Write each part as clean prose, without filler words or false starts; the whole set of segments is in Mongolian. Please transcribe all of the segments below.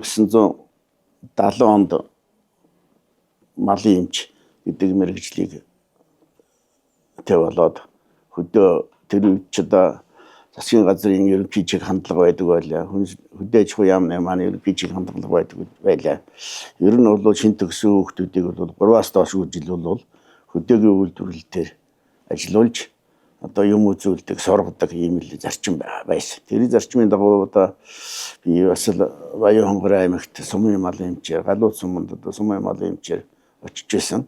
1970 онд малын эмч гэдэг мэргэжлийг болоод хөдөө тэр үед ч одоо засгийн газрын ерөнхий хандлага байдаг байлаа. Хөдөө аж ахуйн яамны маань ерөнхий хандлага байдаг байлаа. Ер нь бол шин төгсөн хүүхдүүдийг бол 3-аас доош жил бол хөдөөгийн үйлдвэрлэл дээр ажиллуулж одоо юм үзүүлдэг, сургадаг ийм л зарчим байсан. Тэр зарчмын дагуу одоо би бас л Баян хонгорын аймагт Сумын малын эмчээр, Галууд суманд одоо Сумын малын эмчээр очиж байсан.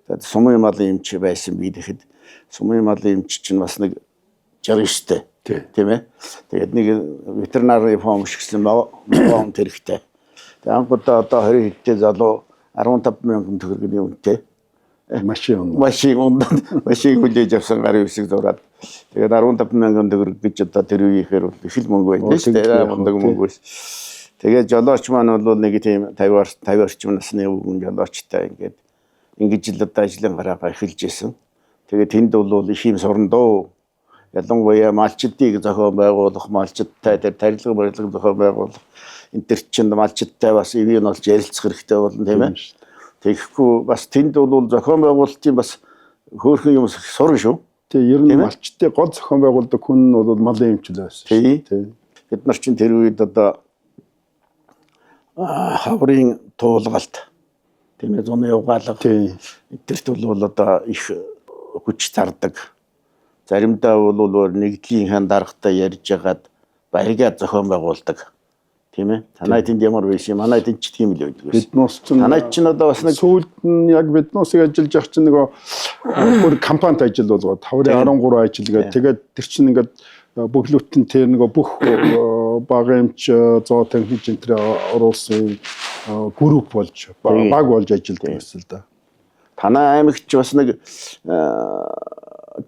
Тэгээд Сумын малын эмч байсан би тэгэхэд Сумын малын эмч чинь бас нэг 69-тэй тийм ээ. Тэгээд нэг ветеринар реформ шигсэн ном тэрэгтэй. Тэгээд анхудаа одоо 20 хэдтэй залуу 15,000 төгрөгийн үнэтэй машин хүлээж авсан гарын үсэг зураад тэгээд 15,000 төгрөг гэж одоо тэр үеийнхээр их л мөнгө байлаа шүү дээ. Мундаг мөнгө байсан. Тэгээд жолооч маань бол нэг тийм 50 орчим насны өвгөн жолоочтой ингэж л одоо ажлын гараагаа эхэлж исэн. Тэгээд тэнд бол их юм сурандоо. Ялангуяа малчдыг зохион байгуулах, малчдтай тэр тарилга барилга зохион байгуулах энэ төр чинь малчдтай бас ивэн олж ярилцах хэрэгтэй болно тийм ээ. Тэгэхгүй бас тэнд бол зохион байгуулалтын бас хөөрхөн юм сурна шүү. Тэг ер нь малчдын гол зохион байгуулдаг хүн нь бол малын эмч л байсан шүү. Тэг. Бид нар чинь тэр үед одоо хаврын туулгалт тийм ээ зуны угаалга эдгэрт бол одоо их хүч зардаг. Заримдаа бол нэгдлийн хандаргатай ярьж ягаад баригаад зохион байгуулдаг. Тийм ээ. Танай тэнд ямар байсан юм? Манай тэнд ч тийм л байдаг. Биднээс чинь танай чинь одоо бас нэг сүүлд нь яг биднээсээ ажиллаж явах чинь нөгөө бүр компанид ажил болгоо 5-13 ажилгаа. Тэгээд тэр чинь ингээд бүхлөтэн тэр нөгөө бүх багын эмч зоо техник энтрээ оруулсан групп болж баг болж ажилладаг байсан л да. Танай аймагч бас нэг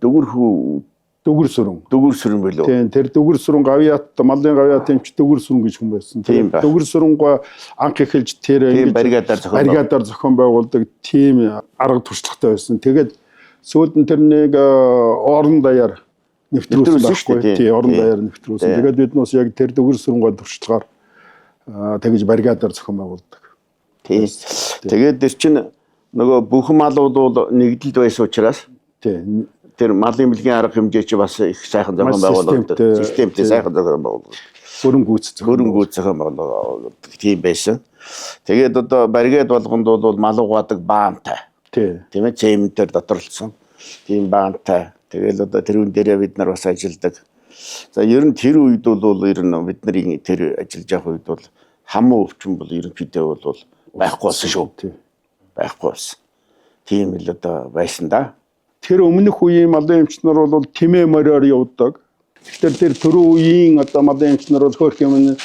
дөгөр сүрэн билүү. Тийм тэр дөгөр сүрэн гавьяат малын гавьяат эмч дөгөр сүрэн гэж хүн байсан. Дөгөр сүрэнгүй анх эхэлж тэр баригадаар зохион байгуулдаг тийм арга туршлагатай байсан. Тэгээд сүүлд нь тэр нэг орон даяар нэвтрүүлсэн байхгүй. Тийм орон даяар нэвтрүүлсэн. Тэгээд биднээс яг тэр дөгөр сүрэнгүй туршлагаар тэгж баригадаар зохион байгуулдаг. Тийм. Тэгээд тэр чинь нөгөө бүх малууд бол нэгдэлд байсан учраас тийм тэр малын бэлгийн арга хэмжээ чи бас их сайхан зохион байгуулагдав. Системтэй сайхан зохион байгуулагдав. Хөрөнгүүц зохион байгуулагдав. Тийм байсан. Тэгээд одоо баригад болгонд бол мал угаадаг баантай. Тийм ээ цементээр доторлсон. Тийм баантай. Тэгэл одоо тэрүүн дээрээ бид нар бас ажилладаг. За ер нь тэр үед бол ер нь бидний тэр ажиллаж явах үед бол хамуу өвчин бол ерөнхийдөө бол байхгүй болсон шүү. Байхгүй болсон. Тийм л одоо байсан да. Тэр өмнөх үеийн малын эмч нар бол тэмээ мориор явдаг. Тэгэхээр тэр түрүү үеийн одоо малын эмч нар бол хөөх юм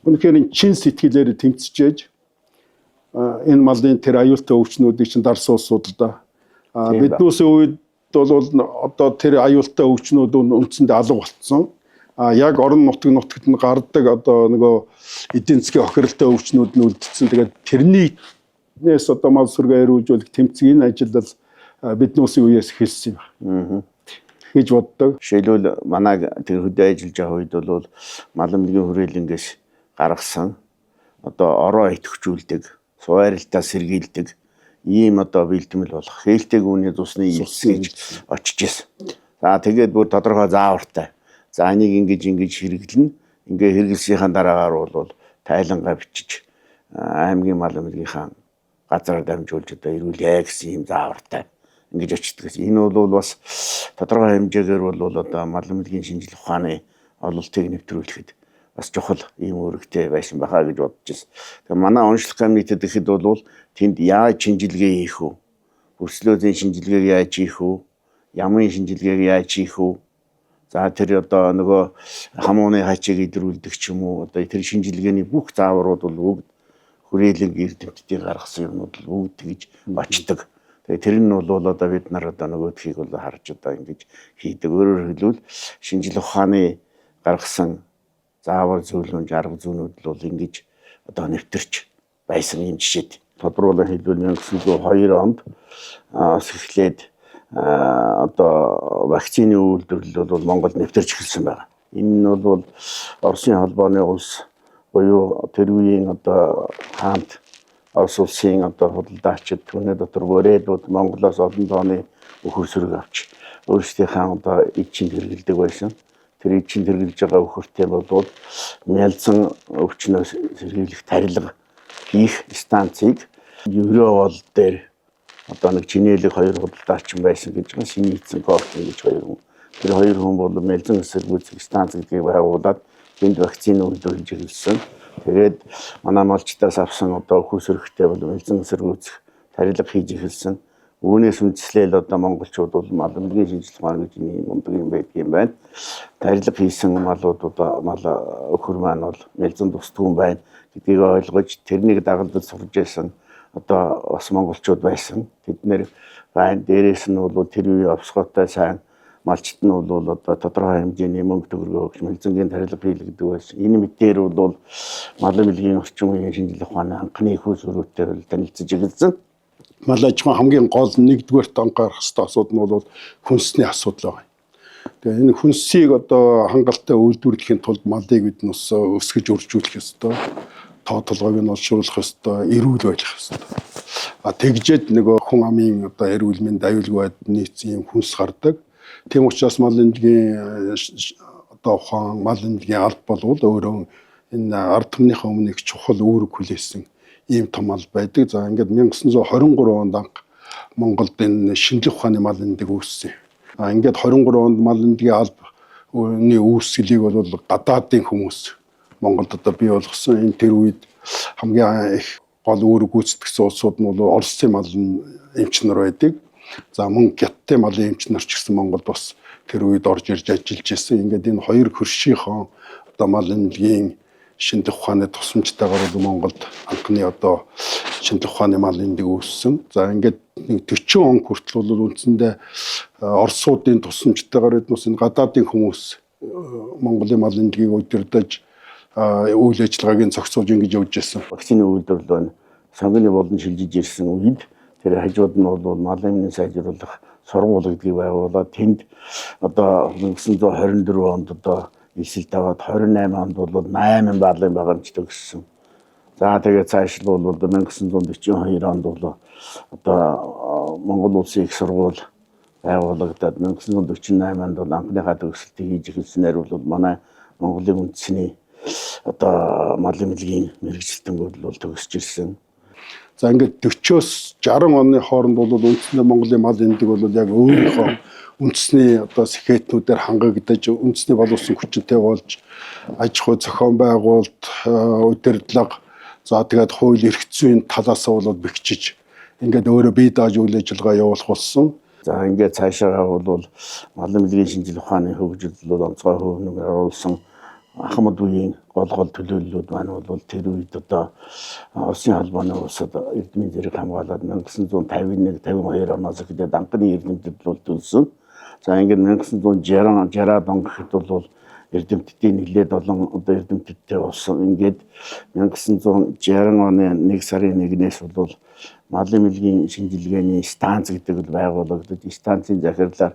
үнэхээр чин сэтгэлээр тэмцэж энэ малын тэр аюултай өвчнүүдийг чинь дарсан улсууд да. Биднээс үед бол одоо тэр аюултай өвчнүүд үндсэндээ алга болцсон. Яг орон нутагт нь гардаг одоо нөгөө эдийн засгийн охиролтой өвчнүүд нь үлдсэн. Тэгээд тэрнээс одоо мал сүргээ эрүүлжүүлэх тэмцэх энэ ажил бол биднээс үеэс эхэлсэн юм. Гэж боддог. Жишээлбэл манай тэр хөдөө ажиллаж байгаа үед бол малын бэлгийн хүрээлэнгээс гаргасан одоо ороо идэвхжүүлдэг, сууарилтаа сэргийлдэг ийм одоо бэлтгэл болох хээлтэйг үүний цусны илсгэж очиж исэн. За тэгээд бүр тодорхой заавартай. За энийг ингэж хэрэглэнэ. Ингээ хэрэглэсийнхаа дараагаар бол тайлангаа бичиж аймгийн малын бэлгийнхаа газар дамжуулж одоо ирүүлээ гэсэн ийм заавартай. Ингэж очдог. Энэ бол бас тодорхой хэмжээгээр бол одоо малын бэлгийн шинжилгээ ухааны ололтыг нэвтрүүлэхэд бас чухал ийм үүрэгтэй байсан байхаа гэж бодож байна. Тэгээ манай онцлог комитет гэхэд бол тэнд яаж шинжилгээ хийх вэ? Өрслөөзийн шинжилгээг яаж хийх вэ? Ямын шинжилгээг яаж хийх вэ? За тэр одоо нөгөө хамууны хачиг идрүүлдэг ч юм уу одоо тэр шинжилгээний бүх зааврууд бол бүгд хүрээлэн эрдэмтдийн гаргасан юмнууд бүгд тэгж очдог. Тэгээ тэр нь бол одоо бид нар одоо нөгөөдхийг бол харж одоо ингэж хийдэг. Өөрөөр хэлбэл шинжилгээ ухааны гаргасан заавар зөвлөмж арга зүйнүүд бол ингэж одоо нэвтэрч байсан юм жишээд. Тодруулан хэлбэл 1902 онд эхлээд одоо вакцины үйлдвэрлэл бол Монголд нэвтэрч эхэлсэн байна. Энэ нь бол Оросын холбооны улс буюу тэр үеийн одоо хаант Орос улсын одоо худалдаачид түүний дотор Борэлууд Монголоос олон тооны өхөр сөрөг авч өөрсдийнхээ одоо эд чинь хэрэгэлдэг байсан. Тэр эд чинь хэрэгжилж байгаа өхөртэй болвол мялзан өвчнөөс сэргийлэх тарилга хийх станцыг Евровол дээр одоо нэг чинээлэг хоёр худалдаачин байсан гэж байгаа Синицэн Корфин гэж хоёр хүн. Тэр хоёр хүн бол мялзан эсэргүүцэх станц гэдгийг байгуулад тэнд вакцины үйлдвэрлэж эхэлсэн. Тэгээд манай малчтаас авсан одоо өхөр сөрөгтэй бол мялзан эсэргүүцэх тарилга хийж эхэлсэн. Үүнээс үндэслэл одоо монголчууд бол мал эмнэлгийн шинжилгээ маань гэж ийм мундаг юм байдгийн байна. Тарилга хийсэн малууд одоо мал өхөр маань бол мялзан тусдгүй байна гэдгийг ойлгож тэрнийг дагалдаж сурж байсан одоо бас монголчууд байсан. Тэд нэр байна. Дээрээс нь бол тэр үеийн овсгоотой сайн малчт нь бол одоо тодорхой хэмжээний мөнгө төгрөгөө өгч мэлзэнгийн тарилга хийлгдэг байсан. Энэ мэдээр бол мал эмнэлгийн орчин үеийн шинжилгээ ухааны анхны их усрүүтэй танилцж эхэлсэн. Мал аж ахуйн хамгийн гол нэгдүгээр анхаарах ёстой асуудал нь бол хүнсний асуудал байна. Тэгээ энэ хүнсийг одоо хангалттай үйлдвэрлэхийн тулд малыг бид нь өсгөж өржүүлэх ёстой. Тоо толгойг нь олшруулах ёстой, эрүүл байх ёстой. Тэгжээд нөгөө хүн амын одоо эрүүл мэнд аюулгүй нийцсэн юм хүнс гардаг. Тийм учраас мал эмнэлгийн одоо ухаан мал эмнэлгийн алба болвол өөрөө энэ ард түмнийхээ өмнө их чухал үүрэг хүлээсэн ийм том алба байдаг. За ингээд 1923 онд анх Монголд энэ шинжлэх ухааны мал эмнэлэг үүссэн. Ингээд 23 онд мал эмнэлгийн албаны үүсгэлийг бол гадаадын хүмүүс Монголд одоо бий болгосон. Энэ тэр үед хамгийн их гол үүрэг гүйцэтгэсэн улсууд нь бол Оросын мал эмч нар байдаг. За мөн Гятадын малын эмч нар ч гэсэн Монголд бас тэр үед орж ирж ажиллаж байсан. Ингээд энэ хоёр хөршийнхөө одоо мал эмнэлгийн шинжлэх ухааны тусламжтайгаар бол Монголд анхны одоо шинжлэх ухааны мал эмнэлэг үүссэн. За ингээд 40 он хүртэл бол үндсэндээ Оросуудын тусламжтайгаар эднээс энэ гадаадын хүмүүс Монголын мал эмнэлгийг удирдах үйл ажиллагааг зохицуулж ингэж явж байсан. Вакцины үйлдвэрлэл байна. Сонгоны болон шилжиж ирсэн үед тэр хажууд нь бол мал эмнэлийг сайжруулах сургууль гэдгийг байгуулад тэнд одоо 1924 онд одоо элсэлт аваад 28 онд бол 8 баалын багамж төгссөн. За тэгээд цааш нь бол 1942 онд бол одоо Монгол улсын их сургууль байгуулагдаад 1948 онд бол анхныхаа төгсөлтийг хийж эхэлснээр бол манай Монголын үндэсний одоо мал эмнэлгийн мэргэжилтэнгүүд бол төгсөж ирсэн. За ингээд 40-оос 60 оны хооронд бол үндэсний Монголын мал эмнэлэг бол яг өөрийнхөө үндэсний одоо сэхэтнүүдээр хангагдаж үндэсний боловсон хүчинтэй болж аж ахуй зохион байгуулалт удирдлага за тэгээд хууль эрх зүйн талаас нь бол бэхжиж ингээд өөрөө бие дааж үйл ажиллагаа явуулах болсон. За ингээд цаашаа бол мал эмнэлгийн шинжилгээ ухааны хөгжил бол онцгой хөвнөөр оруулсан Ахмад үеийн гол төлөөллүүд маань бол тэр үед одоо Оросын холбооны улсад эрдмийн зэрэг хамгаалаад 1951-52 оноос эхлээд анхны эрдэмтэд бол төлсөн. За ингээд 1960-аад он гэхэд бол эрдэмтдийн нэлээд олон одоо эрдэмтдтэй болсон. Ингээд 1960 оны 1 сарын 1-ээс бол мал эмнэлгийн шинжилгээний станц гэдэг байгуулагдаж станцын захирлаар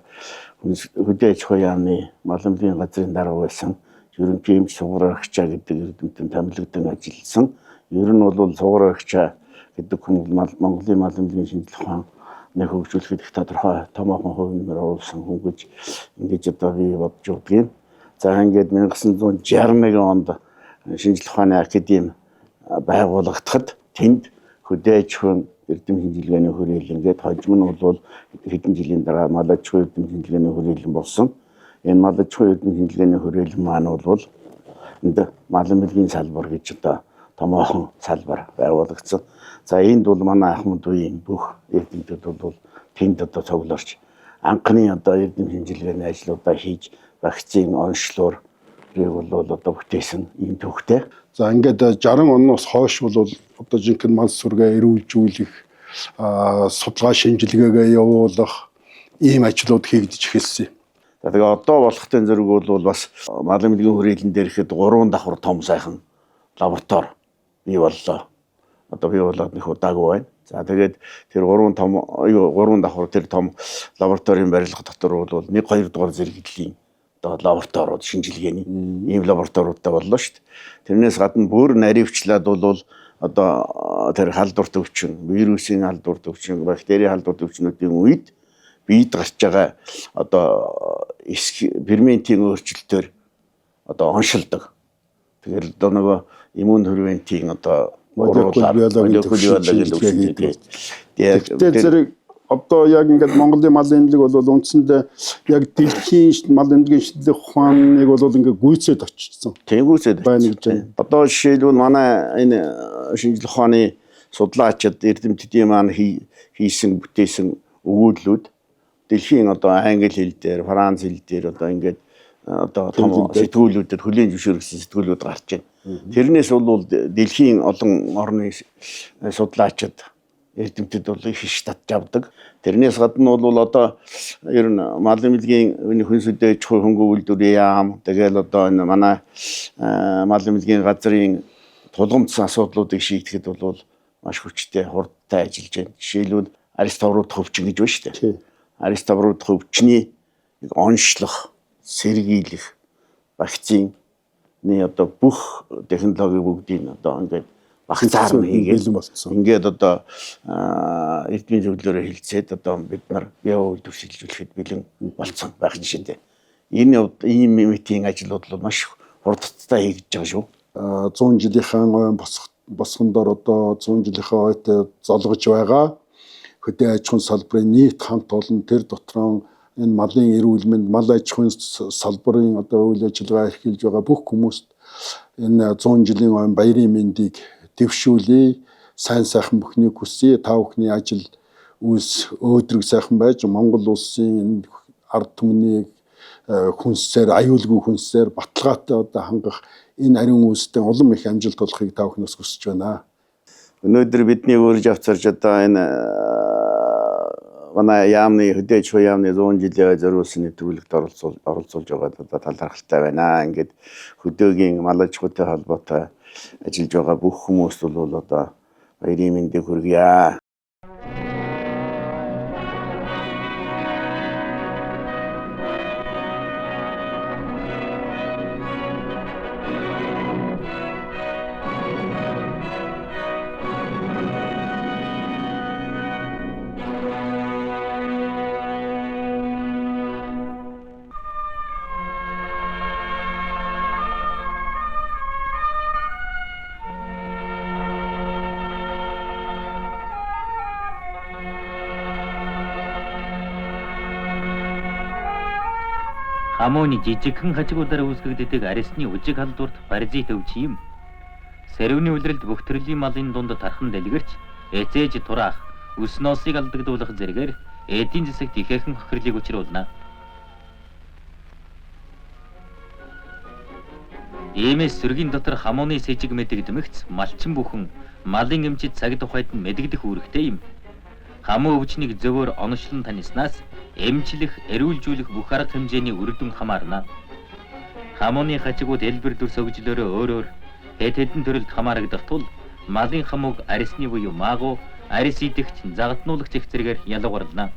хөдөө аж ахуйн яамны мал эмнэлгийн газрын дарга байсан. Ерөнхий эмч сугарагчаа гэдэг эрдэмтэн томилогдсон ажилласан. Ер нь бол сугарагчаа гэдэг хүн Монголын мал эмнэлгийн шинжилгээ ухааны хөгжүүлэхэд их тодорхой томоохон хувь оруулсан хүн гэж ингэж одоо би бодож үздэг. За ингээд 1961 онд шинжилгээ ухааны академи байгуулагдахад тэнд хөдөө аж ахуйн эрдэм шинжилгээний хүрээлэн гээд хожим нь бол хэдэн жилийн дараа мал аж ахуйн эрдэм шинжилгээний хүрээлэн болсон. Энэ мал аж ахуйн эрдэм шинжилгээний хүрээлэн маань бол энд мал эмнэлгийн салбар гэж одоо томоохон салбар байгуулагдсан. За энд бол манай Ахмад үеийн бүх эрдэмтдүүд бол тэнд одоо цугларч анхны одоо эрдэм шинжилгээний ажлуудаа хийж вакцины онцлоор бол одоо бүтээсэн ийм төвхтэй. За ингээд 60 оноос хойш бол одоо жинхэнэ мал сүргээ эрүүлжүүлэх судалгаа шинжилгээгээ явуулах ийм ажлууд хийгдэж эхэлсэн. Тэгээ одоо болохын зэрэг бол бас мал эмнэлгийн хүрээлэн дээр ихэд 3 давхар том сайхан лаборатори бий боллоо. Одоо бий болоод нэг удаагүй байна. За тэгээд тэр 3 давхар тэр том лабораторийн барилга дотор бол 1-2 дугаар зэрэглэлийн одоо лабораториуд шинжилгээний ийм лабораториудаа боллоо шүү дээ. Тэрнээс гадна бүр наривчлаад бол одоо тэр халдварт өвчин, вирусын халдварт өвчин, бактерийн халдварт өвчнүүдийн үед биед гарч байгаа одоо ферментийн өөрчлөлтөөр одоо оншилдог. Тэгэл одоо нөгөө иммун ферментийн одоо молекулын биологийн зэрэг одоо яг ингээд Монголын мал эмнэлэг бол үндсэндээ яг дэлхийн мал эмнэлгийн шинжилгээ ухааныг бол ингээд гүйцэд очсон. Тийм гүйцэд байна гэж байна. Одоо жишээлбэл манай энэ шинжилгээ ухааны судлаачид эрдэмтдийн маань хийсэн бүтээсэн өгүүлбэрүүд дэлхийн одоо англи хэл дээр, франц хэл дээр одоо ингээд одоо том сэтгүүлүүдэд хөлийн зөвшөөрсөн сэтгүүлүүд гарч байна. Тэрнээс бол дэлхийн олон орны судлаачид эрдэмтэд бол их штат авдаг. Тэрнээс гадна бол одоо ер нь мал эмнэлгийн хүн сүдэ чухал хөнгө үйлдвэрийн яам тэгэл одоо энэ манай мал эмнэлгийн газрын тулгымдсан асуудлуудыг шийдэхэд бол маш хүчтэй хурдтай ажиллаж байна. Жишээлбэл аристоврууд хөвчин гэж байна шүү дээ. Аристоврууд хөвчний онцлох, сэргийлэх, вакцины одоо бүх технологи бүгдийг одоо ингээд багцаар хийгээд ингээд одоо эрдмийн зөвлөлөөр хэлцээд одоо бид нар био үйлдвэр шилжүүлэхэд бэлэн болцсон байх жишээтэй. Энэ ийм митинг ажлууд бол маш хурдтай хийгдэж байгаа шүү. 100 жилийнхаа босгондор одоо 100 жилийнхаа ойтой золгож байгаа хөдөө аж ахуйн салбарын нийт хамт олон тэр дотроо энэ малын эрүүл мэнд, мал аж ахуйн салбарын одоо үйл ажиллагаа эрхэлж байгаа бүх хүмүүст энэ 100 жилийн ойн баярын мэндийг дэвшүүлье. Сайн сайхан бүхнийг хүсье. Та бүхний ажил үйлс өөдрөг сайхан байж Монгол улсын энэ ард түмнийг хүнсээр, аюулгүй хүнсээр баталгаатай одоо хангах энэ ариун үйлстэй улам их амжилт олохыг та бүхнээс хүсэж байна. Өнөөдөр бидний өөрж авчирч одоо энэ манай яамны хөдөө аж ахуйн яамны 100 жилийн зориулсан нэвтрүүлэгт оролцуулж байгаад одоо талархалтай байна. Ингээд хөдөөгийн мал аж ахуйтай холбоотой ажиллаж байгаа бүх хүмүүст бол одоо баярын мэндийг хүргье. Хамууны жижигхэн хажигуудаар үүсгэгддэг арьсны үжиг халдварт паразит өвчин юм. Сэрвний үлрэлт бүх төрлийн малын дунд тархан дэлгэрч, эцээж тураах, үс ноосыг алдагдуулах зэргээр эдийн засагт ихээхэн хохирлыг учруулна. Иймээс сүргийн дотор хамууны сэжиг мэдэгдмэгц малчин бүхэн малын эмчит цаг тухайд нь мэдэгдэх үүрэгтэй юм. Хамуу өвчнийг зөвөр оношлон таниснаас эмчлэх, эрүүлжүүлэх бүх арга хэмжээний үр дүн хамаарна. Хамууны хажигууд элбэр дүрс өгжлөөрөө өөр хэдэн төрөлд хамаарагдах тул малын хамууг арьсны буюу маагуу, арьс идэгч, загатнуулагч их зэргээр ялгарлана.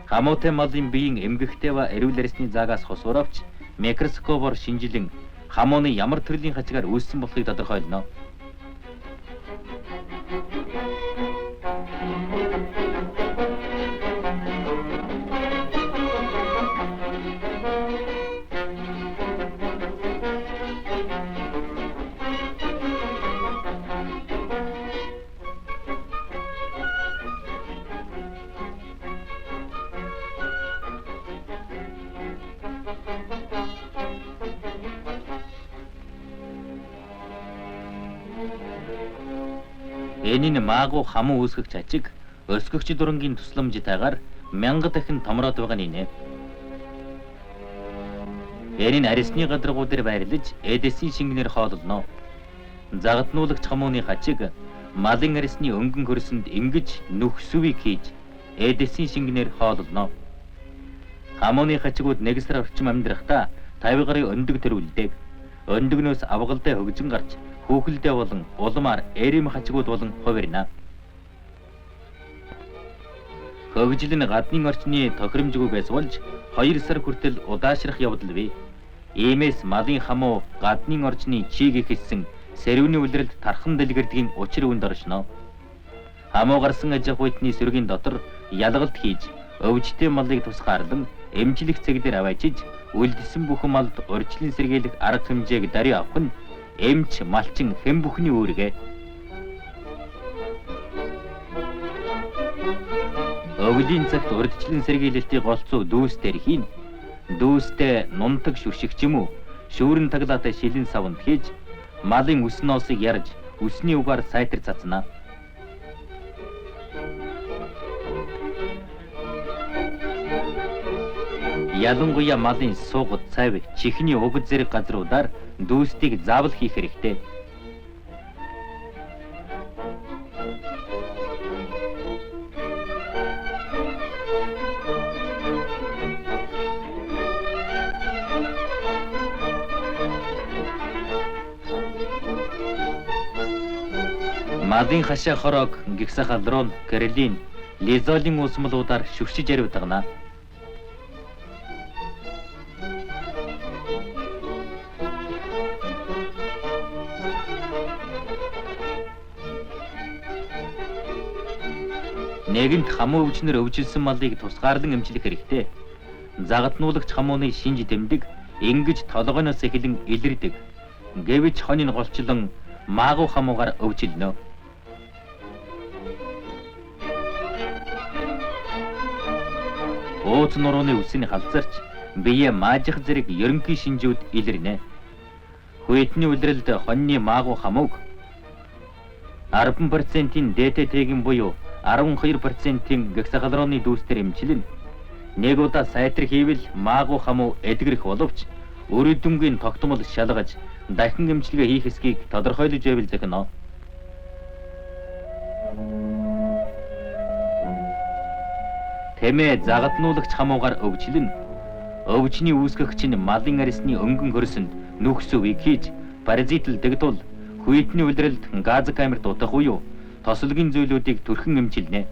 Хамуутай малын биеийн эмгэгтэй ба эрүүл арьсны заагаас хосууравч микроскопоор шинжилэн хамууны ямар төрлийн хачгаар үүссэн болохыг тодорхойлно. Энэ нь маагуу хамуу үүсгэх ачиг өсгөгч дурангийн тусламжтайгаар 1000 дахин томроод байгаа нэ. Энэ нь арьсны гадаргуудаар байрлаж эдэсийн шингэнээр хооллоно. Загатнуулагч хамууны хачиг малын арьсны өнгөн хөрсөнд ингэж нүхсвийг хийж эдэсийн шингэнээр хооллоно. Хамууны хачигууд нэг сар орчим амьдрахдаа 50 гаруй өндөг төрүүлдэг. Өндөгнөөс авгалтай хөгжин гарч хүүхэлдээ болон улмаар эрэм хачигууд болон хувирна. Хөгжил нь гаднын орчны тохиромжгүй байс болж 2 сар хүртэл удаашрах явдал бий. Иймээс малын хамуу гаднын орчны чийг ихэлсэн сэрүүний үлрэлд тархан дэлгэрдгийн учир үүнд оршно. Хамуу гарсан аж ахуйчны сөргийн дотор ялгалт хийж, өвчтэй малыг тусгаарлан эмчлэх цэглэр аваачиж, үлдсэн бүхэн малд урьдчилан сэргийлэх арга хэмжээг даруй авах нь эмч, малчин хэн бүхний үүрэг. Өвлийн цагт урьдчилан сэргийлэлтийн голцоо дүүстээр хийн. Дүүстэй нунтаг шүршигч юм уу? Шүүрэн таглаатай шилэн савнд хийж, малын үс ноосыг ярж, үсний угаар сайтар цацна. Ялангуяа малын суугад, цайв, чихний угд зэрэг газруудаар дүүстийг заавал хийх хэрэгтэй. Малын хашаа хороог гексахалдрон, крелин, лизолин усмалуудаар шүршиж аривдагна. Нэгэнт хамуу өвчнөр өвжилсэн малыг тусгаарлан эмчлэх хэрэгтэй. Загатнуулагч хамууны шинж тэмдэг ингэж толгойноос эхлэн илэрдэг. Гэвч хоньны голчлон маагуу хамуугаар өвчилнө. Ууц нурууны үсний халзарч бие маажих зэрэг ерөнхий шинжүүд илэрнэ. Хүйтний үлрэлд хоньны маагуу хамууг 10%-ийн ДТТ-ийн буюу 12%-ийн гексахлороны дүүстэр эмчилнэ. Нэг удаа сайтар хийвэл маагуу хамуу эдгэрэх боловч өрөөдөнгийн тогтмол шалгаж дахин эмчилгээ хийх эсхийг тодорхойлож байвал зохино. Тэмээ загатнуулагч хамуугаар өвчлөн. Өвчний үүсгэгч нь малын арьсны өнгөн хөрсөнд нүхс үеийг хийж паразитл дэгдул хүйтний үлрэлд газ камерт утах буюу тослогийн зүйлүүдийг түрхэн эмчилнэ.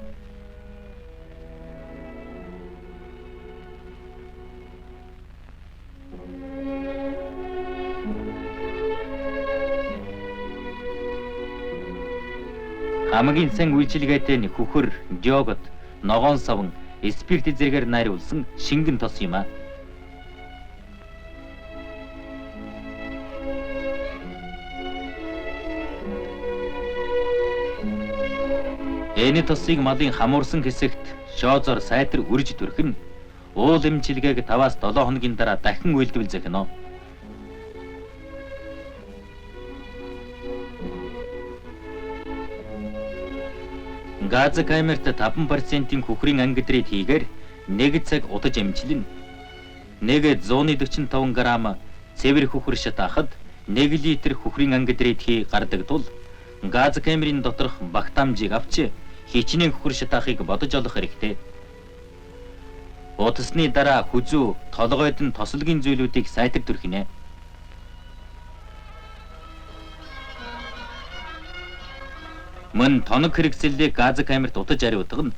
Хамгийн сайн үйлчилгээтэй нь хөхөр, диогот, ногоон савн, спирт зэрэгээр найруулсан шингэн тос юм а. Энэ тосыг малын хамуурсан хэсэгт шоозоор сайтар үрж түрхэн уул эмчилгээг 5-7 хоногийн дараа дахин үйлдвэл зохино. Газ камерт 5%-ийн хөхрийн ангидрит хийгээр 1 цаг удаж эмчилнэ. 145 грамм цэвэр хөхөр шатаахад 1 литр хөхрийн ангидрит хий гардаг тул газ камерын доторх багтаамжийг авч хичнээн хөхөр шатаахыг бодож олох хэрэгтэй. Утасны дараа хүзүү, толгойд нь тослогийн зүйлүүдийг сайтар түрхинэ. Мөн тоног хэрэгцээлийг газ камерт утаж ариутгана.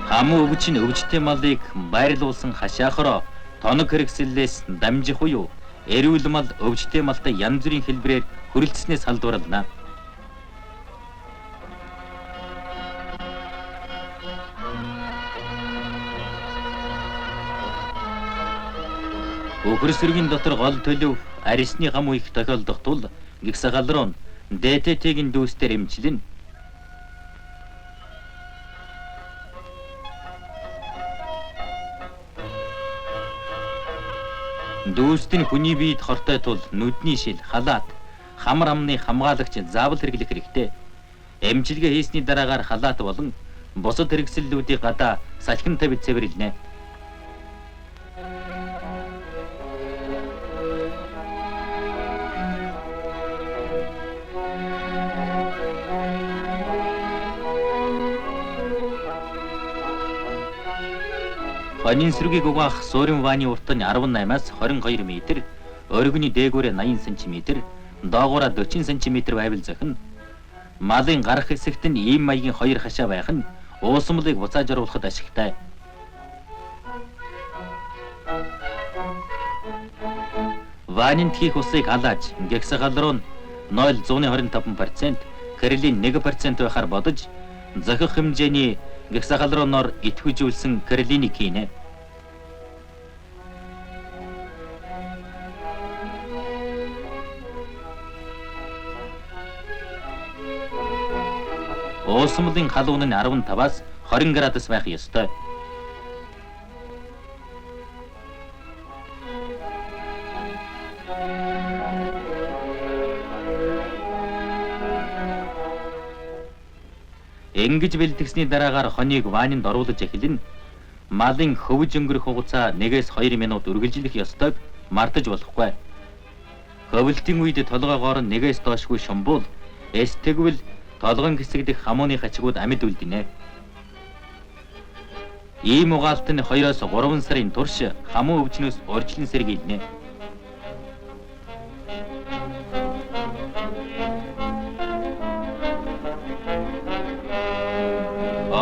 Хамуу өвч нь өвчтэй малыг байрлуулсан хашаахороо тоног хэрэгслээс дамжих буюу эрүүл мал өвчтэй малтай янз бүрийн хэлбэрээр хүрэлцснээс халдварлана. Өхөр сэргийн дотор гол төлөв арьсны хамуу их тохиолдох тул гексахлорон ДТТ-ийн дүүстээр эмчилнэ. Дүүст нь хүний биед хортой тул нүдний шил, халаат, хамар амны хамгаалагч заавал хэрэглэх хэрэгтэй. Эмчилгээ хийсний дараагаар халаат болон бусад хэрэгслүүдийг гадаа салхин тавьж цэвэрлэнэ. Хоньны сүргийг угаах суурин вааны урт нь 18-аас 22 м, өргөний дээгүүрээ 80 см, доогоороо 40 см байвал зохино. Малын гарах хэсэгт нь ийм маягийн 2 хашаа байх нь уусамлыг буцааж оруулахад ашигтай. Ванин тхих усыг халааж гексагал руу 0.25%, каролин 1% байхаар бодож зохих хэмжээний гексагал руу нор идэвхжүүлсэн каролинийг хийнэ. Уусамлын халуун нь 15-аас 20 градус байх ёстой. Ингэж бэлтгэсний дараагаар хоньыг ванинд оруулаж эхэлнэ. Малын хөвж өнгөрөх хугацаа 1-2 минут үргэлжлэх ёстойг мартаж болохгүй. Хөвөлтийн үед толгоогоор нь 1-с доошгүй шумбуул, эстэгвэл толгойн хэсэг дэх хамууны хачигууд амьд үлдэнэ. Ийм угаалт нь 2-оос 3 сарын турш хамуу өвчнөөс урьдчилан сэргийлнэ.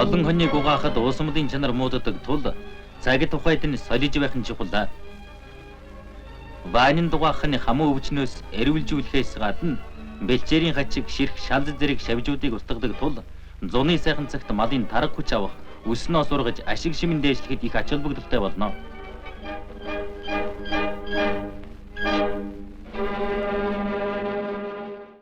Олон хоньыг угаахад уусамлын чанар мууддаг тул цаг тухайд нь солиж байх нь чухал. Ванин угаах нь хамуу өвчнөөс эрүүлжүүлэхээс гадна бэлчээрийн хачиг, ширх, шалд зэрэг шавжуудыг устгадаг тул зуны сайхан цагт малын тарга хүч авах, өснөө сургаж ашиг шимэн дээшлэхэд их ач холбогдолтой болно.